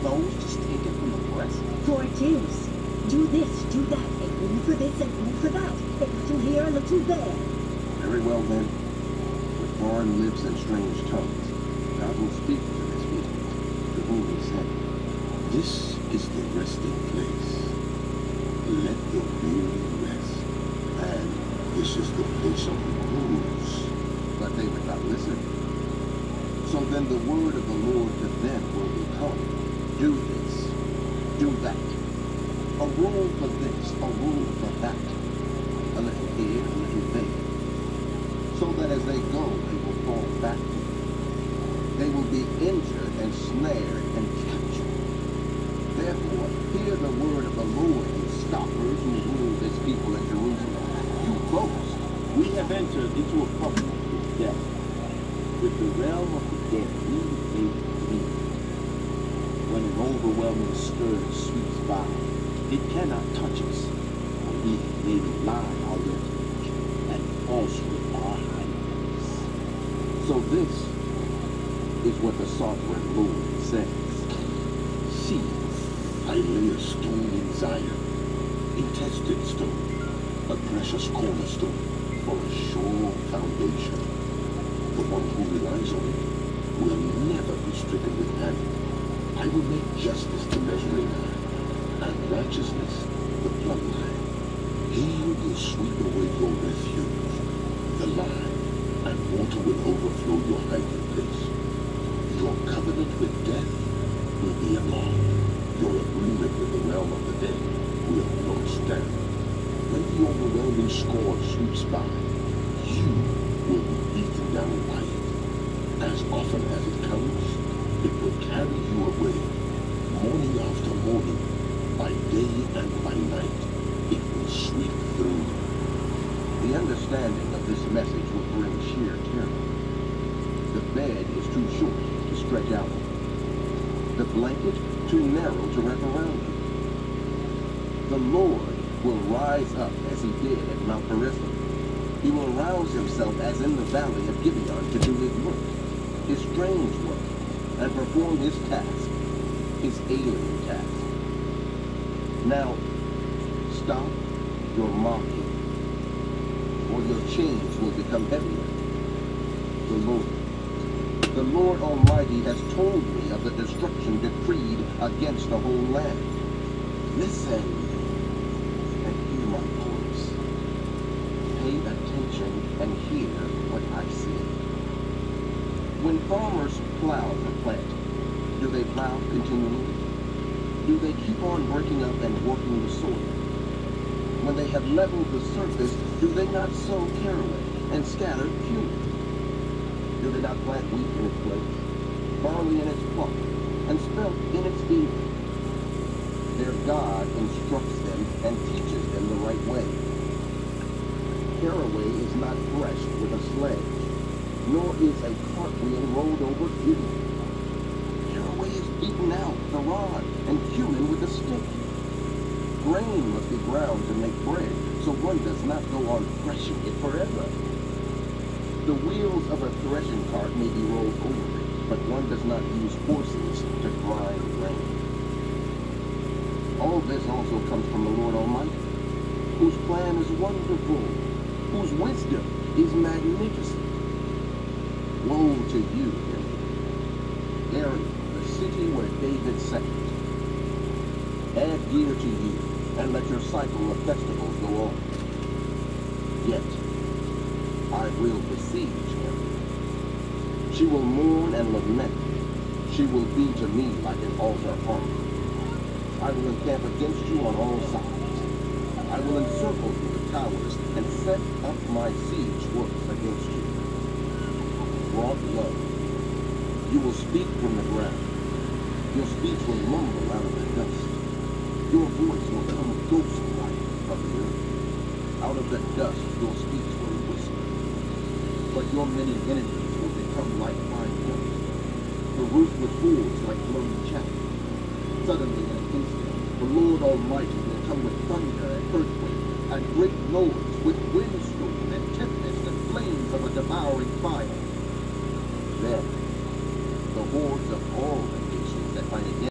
clothes just taken from the press? For it is. Do this, do that, a fool for this and fool for that, a little here, a little there. Very well then. With foreign lips and strange tongues, God will speak to his people, to whom he said, "This is the resting place. Let the weary rest. And this is the place of repose." But they would not listen. So then the word of the Lord to them will become, "Do this, do that. A rule for this, a rule for that. A little here, a little there. So that as they go, they will fall back. They will be injured and snared and captured. Therefore, hear the word of the Lord, you scoffers who rule this people in Jerusalem. You boast. We have entered into a covenant with death. With the realm of the dead, we may leave. When an overwhelming scourge sweeps by, it cannot touch us, for we have made a lie our refuge, and falsehood our hiding place. So this is what the sovereign Lord says. See, I lay a stone in Zion, a tested stone, a precious cornerstone for a sure foundation. The one who relies on it will never be stricken with panic. I will make justice the measuring line, and righteousness the plumb line. He will sweep away your refuge, the line, and water will overflow your hiding place. Your covenant with death will be annulled. Your agreement with the realm of the dead will not stand. When the overwhelming scourge sweeps by, you will be beaten down by it. As often as it comes, it will carry you away, morning after morning, by day and by night. It will sweep through. The understanding of this message will bring sheer terror. The bed is too short to stretch out. The blanket too narrow to wrap around you. The Lord will rise up as he did at Mount Perizim. He will rouse himself as in the valley of Gibeon to do his work, his strange work, and perform his task, his alien task. Now, stop your mocking, or your chains will become heavier. The Lord Almighty has told me of the destruction decreed against the whole land. Listen and hear my voice. Pay attention and hear what I say. When farmers plow for planting, do they plow continually? Do they keep on breaking up and working the soil? When they have leveled the surface, do they not sow caraway and scatter cumin? Do they not plant wheat in its place, barley in its plot, and spelt in its ear? Their God instructs them and teaches them the right way. Caraway is not threshed with a sledge, nor is a cartwheel rolled over cumin. Caraway is beaten out with a rod, and cumin with a stick. Grain must be ground to make bread, so one does not go on threshing it forever. The wheels of a threshing cart may be rolled over it, but one does not use horses to grind grain. All this also comes from the Lord Almighty, whose plan is wonderful, whose wisdom is magnificent. Woe to you, Area, the city where David sat. Add year to you, and let your cycle of festivals go on. Yet I will besiege him. She will mourn and lament. She will be to me like an altar army. I will encamp against you on all sides. I will encircle you with towers and set up my siege works against you. Brought low. You will speak from the ground. Your speech will mumble out of the dust. Your voice will come ghost-like from the earth. Out of the dust your speech will whisper. But your many enemies will become like fine dust. The ruthless fools like blown chaff. Suddenly in an instant, the Lord Almighty will come with thunder and earthquake, and great noise, with windstorm and tempest and flames of a devouring fire.